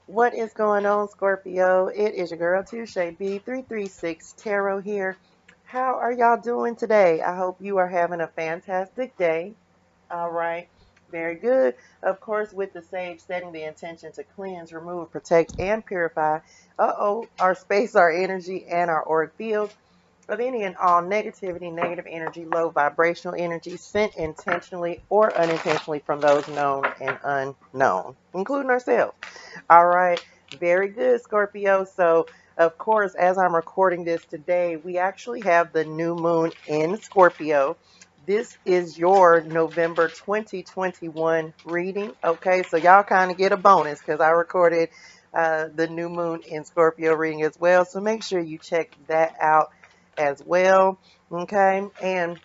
What is going on, Scorpio? It is your girl, ToShae B336 Tarot here. How are y'all doing today? I hope you are having a fantastic day. All right. Very good. Of course, with the sage setting the intention to cleanse, remove, protect, and purify, our space, our energy, and our auric field of any and all negativity, negative energy, low vibrational energy sent intentionally or unintentionally from those known and unknown, including ourselves. All right. Very good, Scorpio. So, of course, as I'm recording this today, we actually have the new moon in Scorpio. This is your November 2021 reading. Okay. So, y'all kind of get a bonus because I recorded the new moon in Scorpio reading as well. So, make sure you check that out as well. Okay. And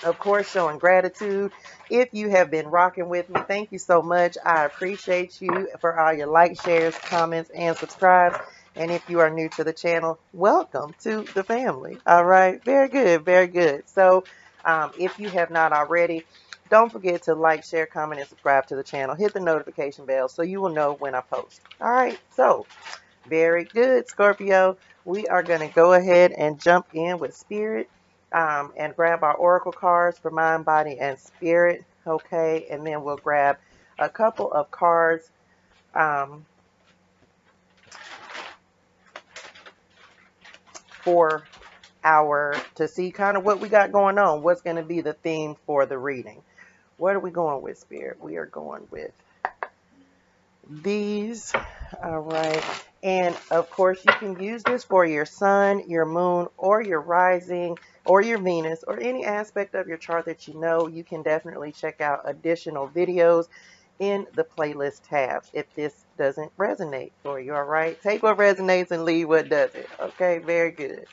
of course, showing gratitude. If you have been rocking with me, thank you so much. I appreciate you for all your likes, shares, comments, and subscribes. And if you are new to the channel, welcome to the family. All right. Very good. Very good. So if you have not already, don't forget to like, share, comment, and subscribe to the channel. Hit the notification bell so you will know when I post. All right. So very good, Scorpio. We are going to go ahead and jump in with spirit and grab our oracle cards for mind, body, and spirit. Okay, and then we'll grab a couple of cards um, for to see kind of what we got going on. What's going to be the theme for the reading? What are we going with, spirit? We are going with these. All right. And of course, you can use this for your sun, your moon, or your rising, or your Venus, or any aspect of your chart that you know. You can definitely check out additional videos in the playlist tabs if this doesn't resonate for you. All right. Take what resonates and leave what doesn't. Okay. Very good.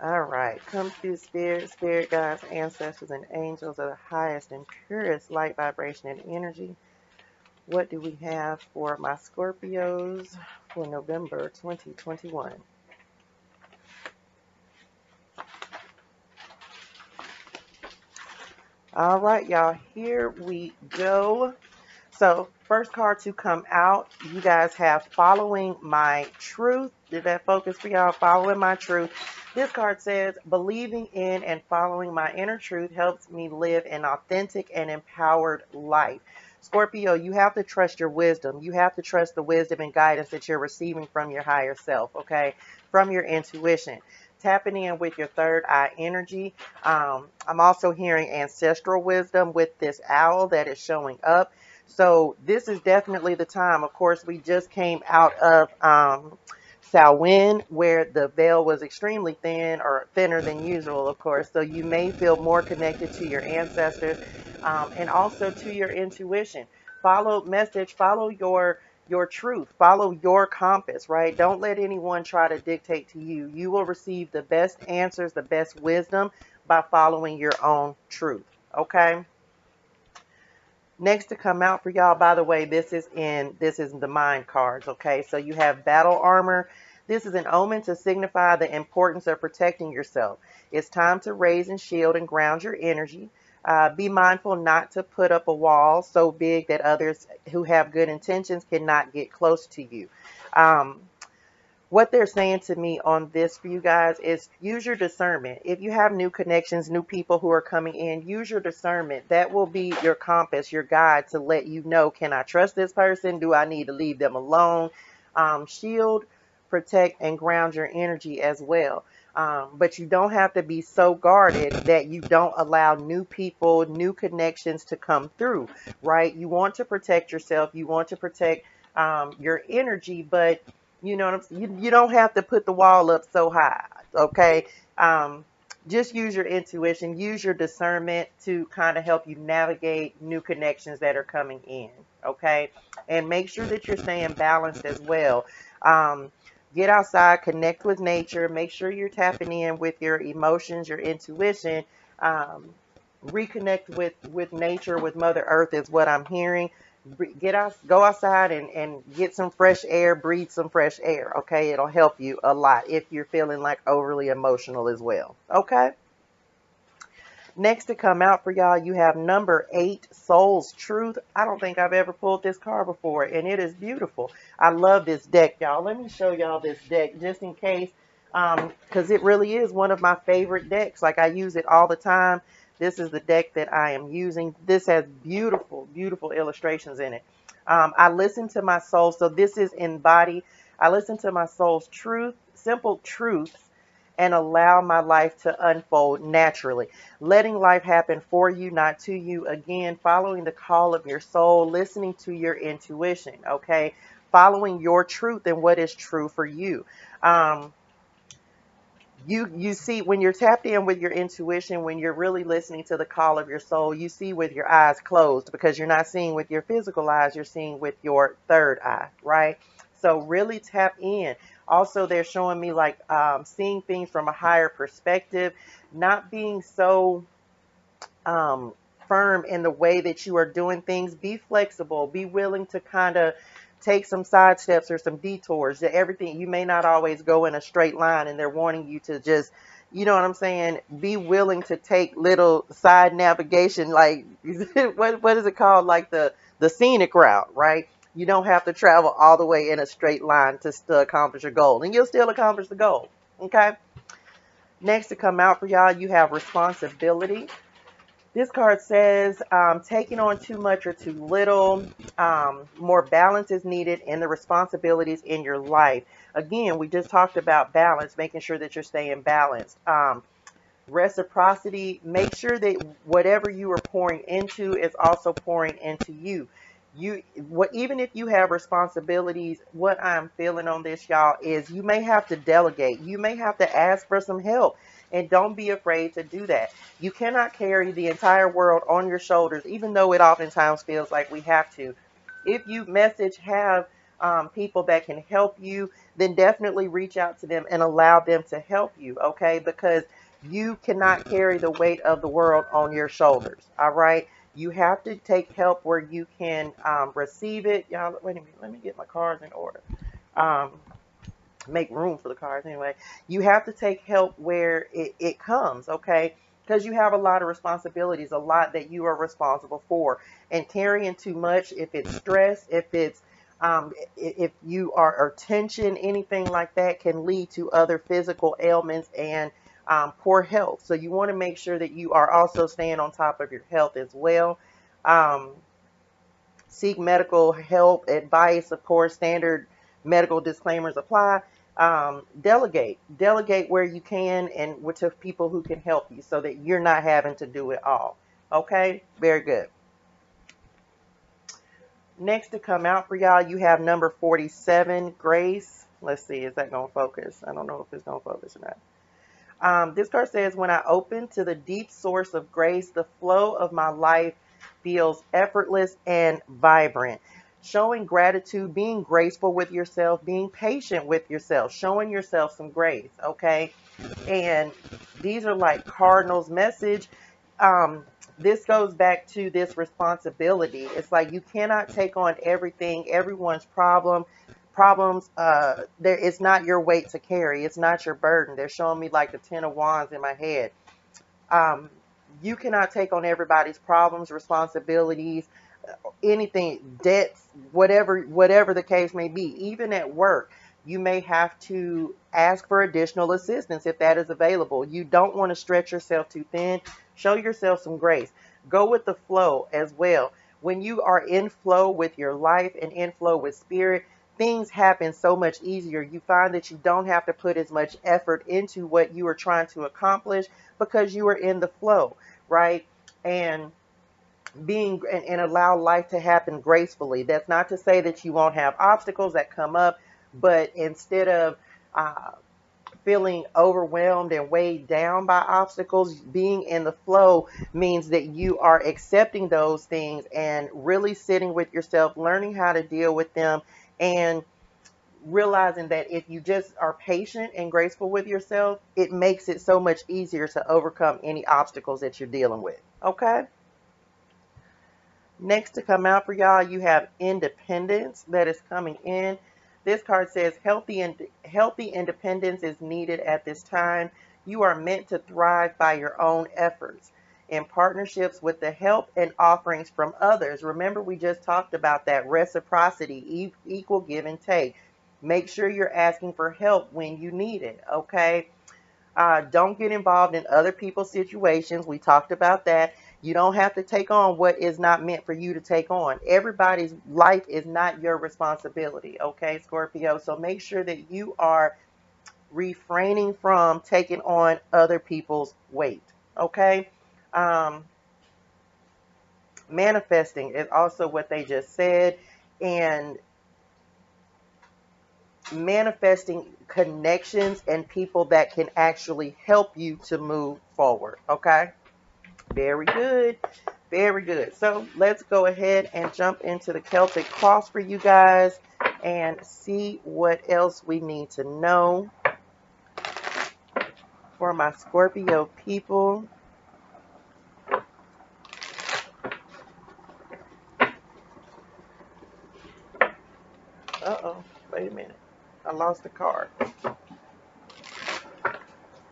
All right. Come through spirit guides, ancestors, and angels of the highest and purest light, vibration, and energy. What do we have for my Scorpios for November 2021? All right, y'all, here we go. So, first card to come out, you guys have Following My Truth. Did that focus for y'all? Following My Truth. This card says, believing in and following my inner truth helps me live an authentic and empowered life. Scorpio, you have to trust your wisdom. You have to trust the wisdom and guidance that you're receiving from your higher self, okay? From your intuition. Tapping in with your third eye energy. I'm also hearing ancestral wisdom with this owl that is showing up. So this is definitely the time. Of course, we just came out of Samhain, where the veil was extremely thin, or thinner than usual, of course. So you may feel more connected to your ancestors and also to your intuition. Follow your truth, follow your compass, right? Don't let anyone try to dictate to you. You will receive the best answers, the best wisdom by following your own truth, okay? Next to come out for y'all, by the way, this is the mind cards, okay? So you have battle armor. This is an omen to signify the importance of protecting yourself. It's time to raise and shield and ground your energy. Be mindful not to put up a wall so big that others who have good intentions cannot get close to you. Um, what they're saying to me on this for you guys is use your discernment. If you have new connections, new people who are coming in, use your discernment. That will be your compass, your guide to let you know, can I trust this person? Do I need to leave them alone? Shield, protect, and ground your energy as well. But you don't have to be so guarded that you don't allow new people, new connections to come through, right? You want to protect yourself. You want to protect your energy, but you know what I'm saying? You don't have to put the wall up so high, okay? Just use your intuition, use your discernment to kind of help you navigate new connections that are coming in, okay? And make sure that you're staying balanced as well. Get outside, connect with nature, make sure you're tapping in with your emotions, your intuition. Reconnect with nature, with Mother Earth is what I'm hearing. Go outside and get some fresh air, breathe some fresh air. Okay, it'll help you a lot if you're feeling like overly emotional as well. Okay. Next to come out for y'all, you have number 8, Soul's Truth. I don't think I've ever pulled this card before, and it is beautiful. I love this deck, y'all. Let me show y'all this deck just in case, because it really is one of my favorite decks. Like, I use it all the time. This is the deck that I am using. This has beautiful, beautiful illustrations in it. I listen to my soul. So this is embodied. I listen to my soul's truth, simple truths, and allow my life to unfold naturally. Letting life happen for you, not to you. Again, following the call of your soul, listening to your intuition, okay? Following your truth and what is true for you. You see, when you're tapped in with your intuition, when you're really listening to the call of your soul, you see with your eyes closed, because you're not seeing with your physical eyes, you're seeing with your third eye, right? So really tap in. Also, they're showing me like seeing things from a higher perspective, not being so firm in the way that you are doing things. Be flexible, be willing to kind of take some side steps or some detours. That everything, you may not always go in a straight line, and they're wanting you to just, you know what I'm saying, be willing to take little side navigation, like what is it called, like the scenic route, right? You don't have to travel all the way in a straight line to accomplish your goal, and you'll still accomplish the goal. Okay. Next to come out for y'all, you have responsibility. This card says taking on too much or too little. More balance is needed in the responsibilities in your life. Again, we just talked about balance, making sure that you're staying balanced. Reciprocity, make sure that whatever you are pouring into is also pouring into you. Even if you have responsibilities, what I'm feeling on this, y'all, is you may have to delegate. You may have to ask for some help, and don't be afraid to do that. You cannot carry the entire world on your shoulders, even though it oftentimes feels like we have to. If you have people that can help you, then definitely reach out to them and allow them to help you, okay? Because you cannot carry the weight of the world on your shoulders, all right? You have to take help where you can receive it. Y'all, wait a minute. Let me get my cards in order. Make room for the cards anyway. You have to take help where it comes, okay? Because you have a lot of responsibilities, a lot that you are responsible for. And carrying too much, if it's stress, if you are or tension, anything like that can lead to other physical ailments and poor health. So you want to make sure that you are also staying on top of your health as well. Seek medical help, advice, of course, standard medical disclaimers apply. Delegate where you can, and to people who can help you, so that you're not having to do it all. Okay, very good. Next to come out for y'all, you have number 47, Grace. Let's see, is that going to focus? I don't know if it's going to focus or not. This card says, when I open to the deep source of grace, the flow of my life feels effortless and vibrant. Showing gratitude, being graceful with yourself, being patient with yourself, showing yourself some grace, okay? And these are like Cardinal's message. This goes back to this responsibility. It's like you cannot take on everything, everyone's problems. It's not your weight to carry. It's not your burden. They're showing me like the 10 of wands in my head. You cannot take on everybody's problems, responsibilities, anything, debts, whatever the case may be. Even at work, you may have to ask for additional assistance if that is available. You don't want to stretch yourself too thin. Show yourself some grace. Go with the flow as well. When you are in flow with your life and in flow with spirit, things happen so much easier. You find that you don't have to put as much effort into what you are trying to accomplish, because you are in the flow, right? And and allow life to happen gracefully. That's not to say that you won't have obstacles that come up, but instead of feeling overwhelmed and weighed down by obstacles, being in the flow means that you are accepting those things and really sitting with yourself, learning how to deal with them, and realizing that if you just are patient and graceful with yourself, it makes it so much easier to overcome any obstacles that you're dealing with. Okay? Next to come out for y'all, you have independence that is coming in. This card says healthy independence is needed at this time. You are meant to thrive by your own efforts. in partnerships with the help and offerings from others. Remember, we just talked about that reciprocity, equal give and take. Make sure you're asking for help when you need it, okay? Don't get involved in other people's situations. We talked about that. You don't have to take on what is not meant for you to take on. Everybody's life is not your responsibility, okay, Scorpio? So make sure that you are refraining from taking on other people's weight, okay? Manifesting is also what they just said, and manifesting connections and people that can actually help you to move forward, okay? Very good. Very good. So let's go ahead and jump into the Celtic Cross for you guys and see what else we need to know for my Scorpio people. Uh-oh. Wait a minute. I lost the card.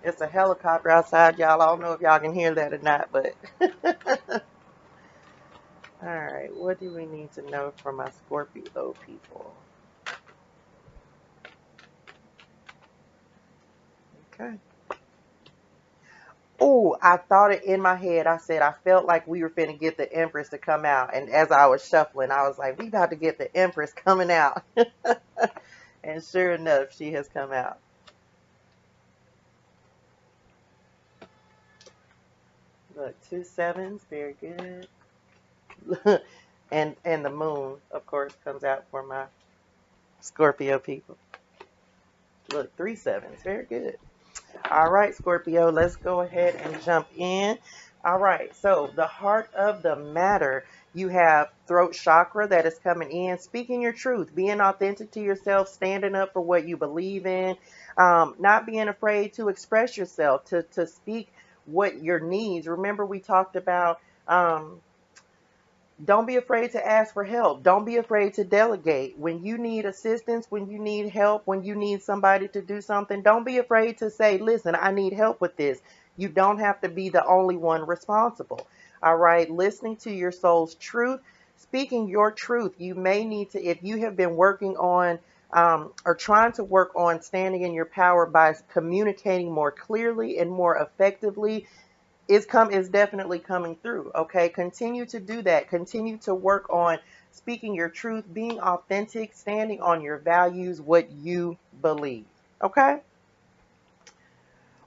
It's a helicopter outside, y'all. I don't know if y'all can hear that or not, but all right, what do we need to know from my Scorpio people? Okay. Oh, I thought it in my head. I said I felt like we were finna get the Empress to come out. And as I was shuffling, I was like, we about to get the Empress coming out. And sure enough, she has come out. Look, 2 sevens, very good. and the moon, of course, comes out for my Scorpio people. Look, 3 sevens, very good. All right, Scorpio, let's go ahead and jump in. All right, so the heart of the matter, you have throat chakra that is coming in, speaking your truth, being authentic to yourself, standing up for what you believe in, not being afraid to express yourself, to speak what your needs. Remember, we talked about don't be afraid to ask for help. Don't be afraid to delegate. When you need assistance, when you need help, when you need somebody to do something, don't be afraid to say, listen, I need help with this. You don't have to be the only one responsible. All right. Listening to your soul's truth, speaking your truth. You may need to, if you have been working on or trying to work on standing in your power by communicating more clearly and more effectively, is definitely coming through. Okay, continue to do that. Continue to work on speaking your truth, being authentic, standing on your values, what you believe. Okay,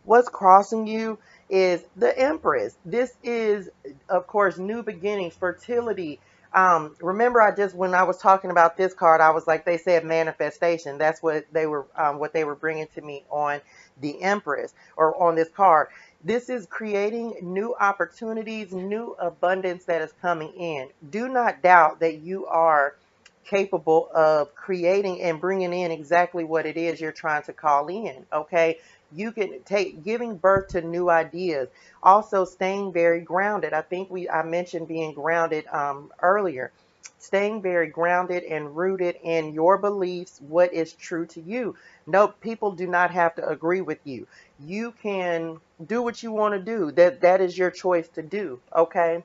what's crossing you is the Empress. This is, of course, new beginnings, fertility. Remember, when I was talking about this card, I was like, they said manifestation. That's what they were bringing to me on the Empress, or on this card. This is creating new opportunities, new abundance that is coming in. Do not doubt that you are capable of creating and bringing in exactly what it is you're trying to call in. Okay, you can giving birth to new ideas. Also, staying very grounded. I think I mentioned being grounded earlier. Staying very grounded and rooted in your beliefs, what is true to you. No, people do not have to agree with you. You can do what you want to do. That is your choice to do. Okay.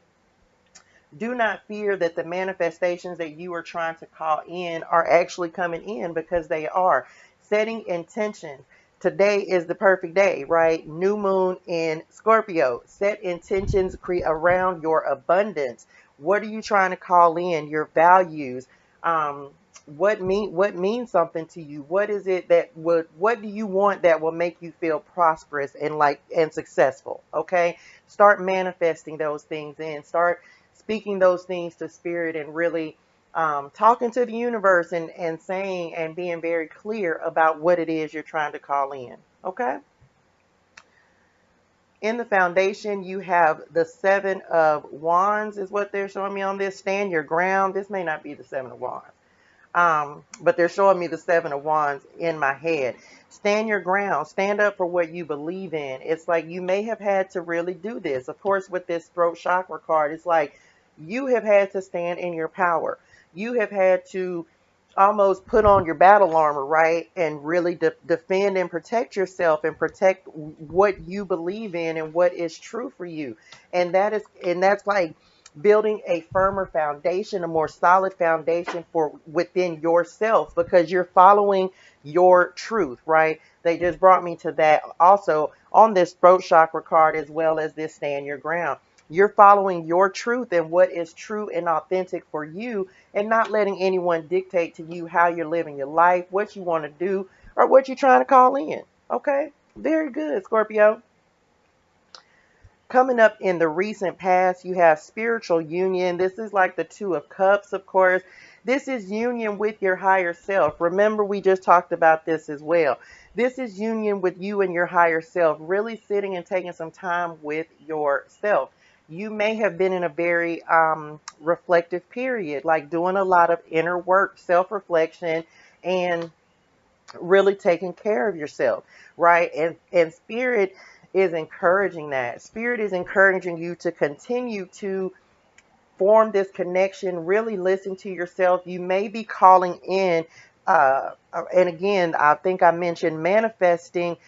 Do not fear that the manifestations that you are trying to call in are actually coming in, because they are. Setting intentions. Today is the perfect day, right? New moon in Scorpio. Set intentions around your abundance. What are you trying to call in? Your values. What means something to you? What is it what do you want that will make you feel prosperous and successful? Okay. Start manifesting those things in. Start speaking those things to spirit, and really talking to the universe, and saying and being very clear about what it is you're trying to call in. Okay. In the foundation, you have the 7 of Wands is what they're showing me on this. Stand your ground. This may not be the 7 of Wands. But they're showing me the 7 of Wands in my head. Stand your ground. Stand up for what you believe in. It's like you may have had to really do this. Of course, with this throat chakra card, it's like you have had to stand in your power. You have had to almost put on your battle armor, right? And really defend and protect yourself and protect what you believe in and what is true for you. And that's like building a firmer foundation, a more solid foundation for within yourself, because you're following your truth, right? They just brought me to that also on this throat chakra card, as well as this stand your ground. You're following your truth and what is true and authentic for you, and not letting anyone dictate to you how you're living your life, what you want to do, or what you're trying to call in. Okay? Very good, Scorpio. Coming up in the recent past, you have spiritual union. This is like the Two of Cups, of course. This is union with your higher self. Remember, we just talked about this as well. This is union with you and your higher self, really sitting and taking some time with yourself. You may have been in a very reflective period, like doing a lot of inner work, self-reflection, and really taking care of yourself, right? And spirit is encouraging that. Spirit is encouraging you to continue to form this connection, really listen to yourself. You may be calling in, and again, I think I mentioned manifesting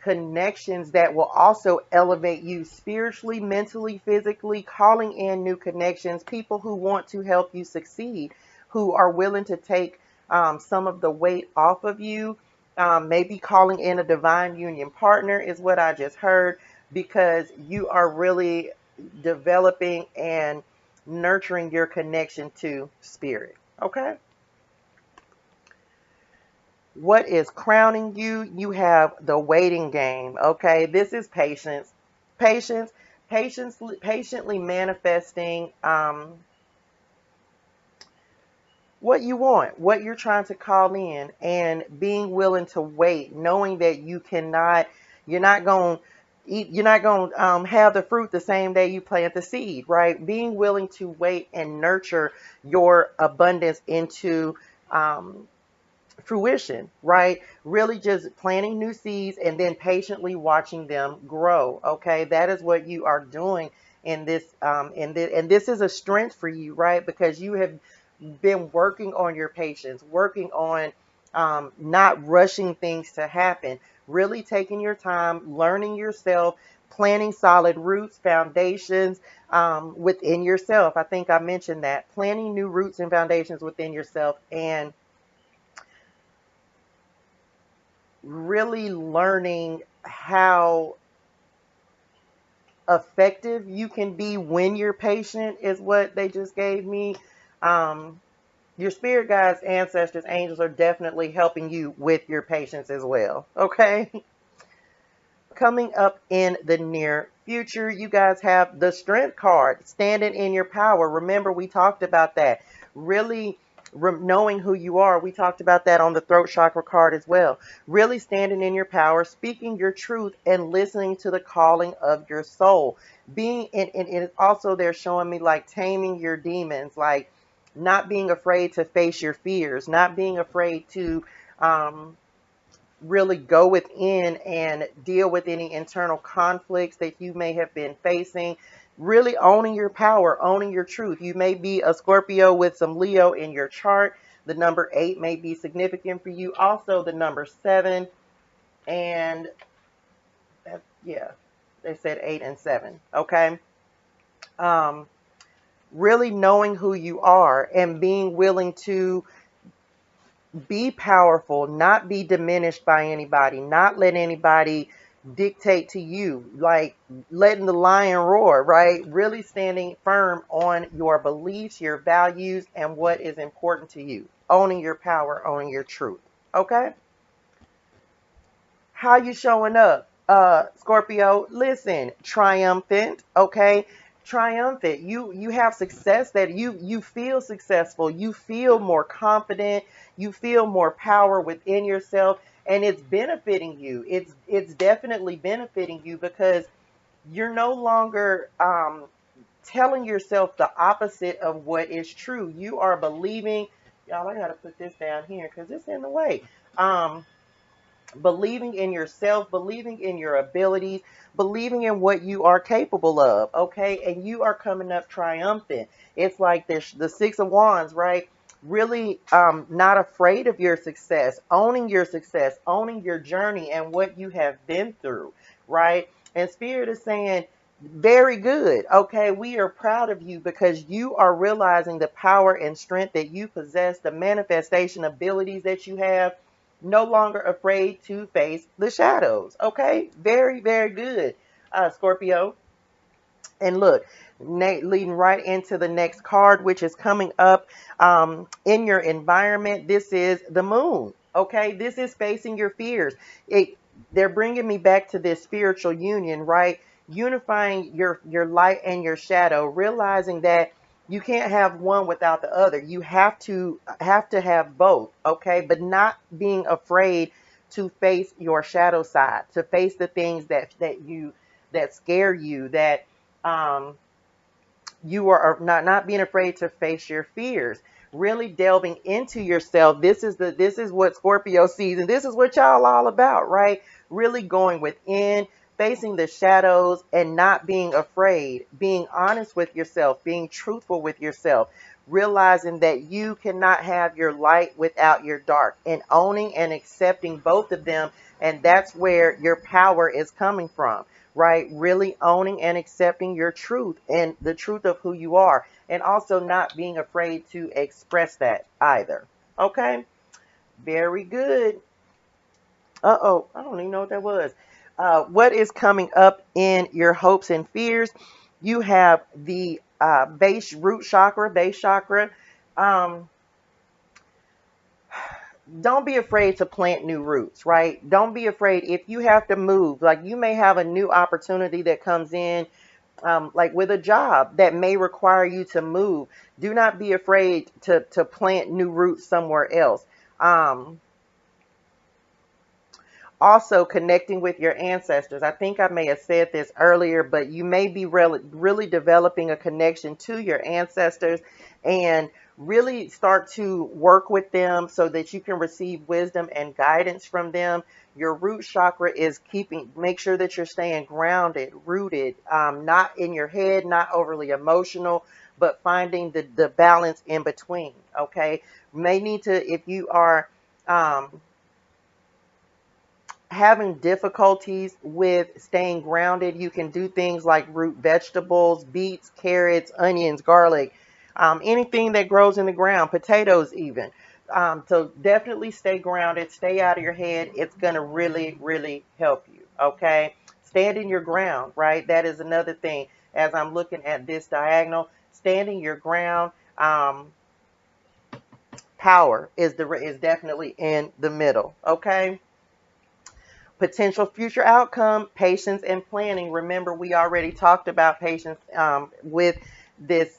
connections that will also elevate you spiritually, mentally, physically, calling in new connections, people who want to help you succeed, who are willing to take some of the weight off of you. Maybe calling in a divine union partner is what I just heard, because you are really developing and nurturing your connection to spirit. Okay. What is crowning you? You have the waiting game. Okay. This is patience. Patience. Patiently manifesting what you want, what you're trying to call in, and being willing to wait, knowing that you're not going to eat, you're not going to have the fruit the same day you plant the seed, right? Being willing to wait and nurture your abundance into fruition, right? Really just planting new seeds and then patiently watching them grow. Okay, that is what you are doing in this, and this is a strength for you, right? Because you have been working on your patience, working on not rushing things to happen, really taking your time, learning yourself, planting solid roots, foundations within yourself. I think I mentioned that, planting new roots and foundations within yourself, and really learning how effective you can be when you're patient is what they just gave me. Your spirit guides, ancestors, angels are definitely helping you with your patience as well. Okay. Coming up in the near future, you guys have the strength card, standing in your power. Remember, we talked about that. Really knowing who you are. We talked about that on the throat chakra card as well. Really standing in your power, speaking your truth, and listening to the calling of your soul. Being and also they're showing me like taming your demons, like not being afraid to face your fears, not being afraid to really go within and deal with any internal conflicts that you may have been facing. Really owning your power, owning your truth. You may be a Scorpio with some Leo in your chart. The number 8 may be significant for you. Also, the number 7, and yeah, they said 8 and 7. Okay. Really knowing who you are and being willing to be powerful, not be diminished by anybody, not let anybody dictate to you, like letting the lion roar, right? Really standing firm on your beliefs, your values, and what is important to you. Owning your power, owning your truth. Okay? How you showing up? Scorpio, listen, triumphant, okay? Triumphant. You have success, that you feel successful, you feel more confident, you feel more power within yourself, and it's benefiting you. It's definitely benefiting you, because you're no longer telling yourself the opposite of what is true. You are believing, y'all, I gotta put this down here because it's in the way. Believing in yourself, believing in your abilities, believing in what you are capable of, okay? And you are coming up triumphant. It's like the 6 of Wands, right? really not afraid of your success, owning your journey and what you have been through, right? And Spirit is saying, very good. Okay, we are proud of you because you are realizing the power and strength that you possess, the manifestation abilities that you have, no longer afraid to face the shadows. Okay, very, very good, Scorpio. And look, leading right into the next card, which is coming up in your environment. This is the moon. Okay, this is facing your fears. They're bringing me back to this spiritual union, right? Unifying your light and your shadow, realizing that you can't have one without the other. You have both, okay? But not being afraid to face your shadow side, to face the things that scare you, that um, you are not being afraid to face your fears, really delving into yourself. This is what Scorpio sees, and this is what y'all all about, right? Really going within, facing the shadows and not being afraid, being honest with yourself, being truthful with yourself, realizing that you cannot have your light without your dark, and owning and accepting both of them. And that's where your power is coming from, right? Really owning and accepting your truth and the truth of who you are, and also not being afraid to express that either. Okay, very good. Uh-oh, I don't even know what that was. What is coming up in your hopes and fears? You have the base chakra. Um, don't be afraid to plant new roots, right? Don't be afraid if you have to move. Like, you may have a new opportunity that comes in, like with a job that may require you to move. Do not be afraid to plant new roots somewhere else. Um, Also, connecting with your ancestors. I think I may have said this earlier, but you may be really developing a connection to your ancestors, and really start to work with them so that you can receive wisdom and guidance from them. Your root chakra is make sure that you're staying grounded, rooted, not in your head, not overly emotional, but finding the balance in between. Okay. May need to, if you are, um, having difficulties with staying grounded, you can do things like root vegetables, beets, carrots, onions, garlic, anything that grows in the ground, potatoes even. So definitely stay grounded, stay out of your head. It's going to really, really help you. Okay. Stand in your ground, right? That is another thing. As I'm looking at this diagonal, standing your ground, power is definitely in the middle. Okay. Potential future outcome, patience and planning. Remember, we already talked about patience with this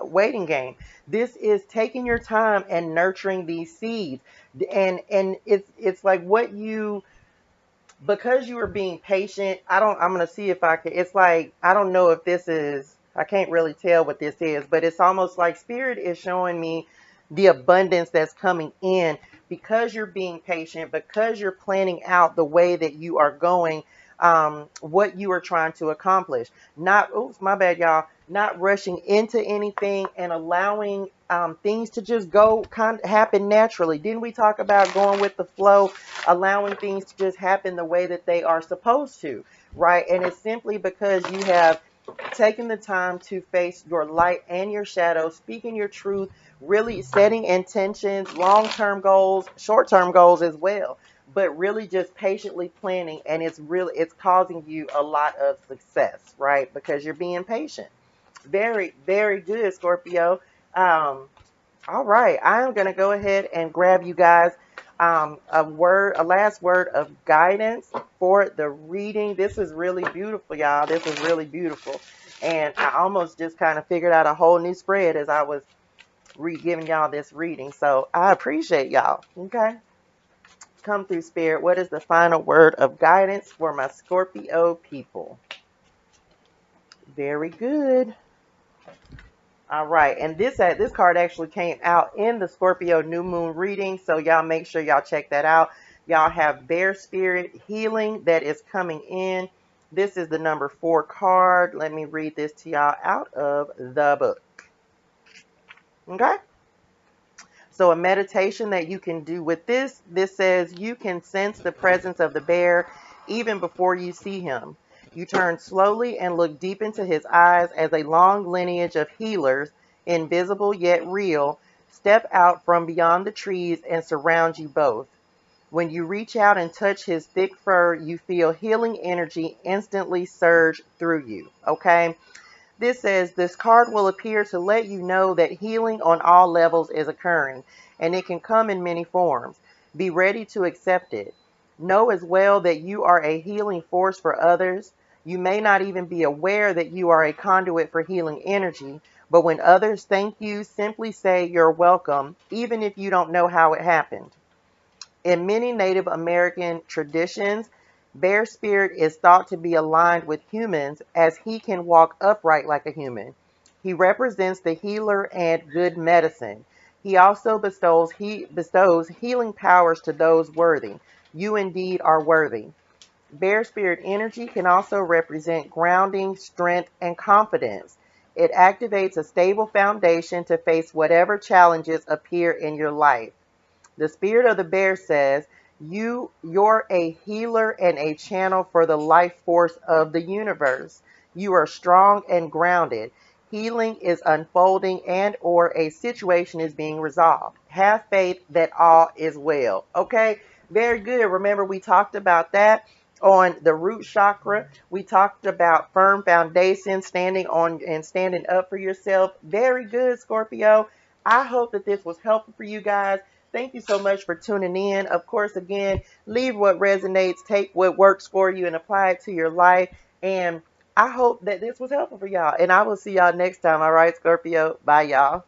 waiting game. This is taking your time and nurturing these seeds. And it's like what you, because you are being patient. I'm going to see if I can, it's like, I don't know if this is, I can't really tell what this is, but it's almost like Spirit is showing me the abundance that's coming in because you're being patient, because you're planning out the way that you are going, what you are trying to accomplish. Not, oops, my bad, y'all. Not rushing into anything and allowing things to just go happen naturally. Didn't we talk about going with the flow, allowing things to just happen the way that they are supposed to, right? And it's simply because you have taken the time to face your light and your shadow, speaking your truth, really setting intentions, long-term goals, short-term goals as well, but really just patiently planning. And it's causing you a lot of success, right? Because you're being patient. Very, very good, Scorpio. Um, all right, I am going to go ahead and grab you guys a last word of guidance for the reading. This is really beautiful, y'all. This is really beautiful. And I almost just kind of figured out a whole new spread as I was giving y'all this reading. So I appreciate y'all. Okay. Come through, Spirit. What is the final word of guidance for my Scorpio people? Very good. All right, and this card actually came out in the Scorpio new moon reading, so y'all make sure y'all check that out. Y'all have Bear Spirit Healing that is coming in. This is the number 4 card. Let me read this to y'all out of the book. Okay? So a meditation that you can do with this says you can sense the presence of the bear even before you see him. You turn slowly and look deep into his eyes as a long lineage of healers, invisible yet real, step out from beyond the trees and surround you both. When you reach out and touch his thick fur, you feel healing energy instantly surge through you. Okay? This says this card will appear to let you know that healing on all levels is occurring, and it can come in many forms. Be ready to accept it. Know as well that you are a healing force for others. You may not even be aware that you are a conduit for healing energy, but when others thank you, simply say you're welcome, even if you don't know how it happened. In many Native American traditions, bear spirit is thought to be aligned with humans as he can walk upright like a human. He represents the healer and good medicine. He also bestows healing powers to those worthy. You indeed are worthy. Bear spirit energy can also represent grounding, strength, and confidence. It activates a stable foundation to face whatever challenges appear in your life. The spirit of the bear says, you're a healer and a channel for the life force of the universe. You are strong and grounded. Healing is unfolding and or a situation is being resolved. Have faith that all is well. Okay? Very good. Remember, we talked about that on the root chakra. We talked about firm foundation, standing on and standing up for yourself. Very good, Scorpio. I hope that this was helpful for you guys. Thank you so much for tuning in. Of course, again, leave what resonates, take what works for you, and apply it to your life. And I hope that this was helpful for y'all. And I will see y'all next time. All right, Scorpio. Bye, y'all.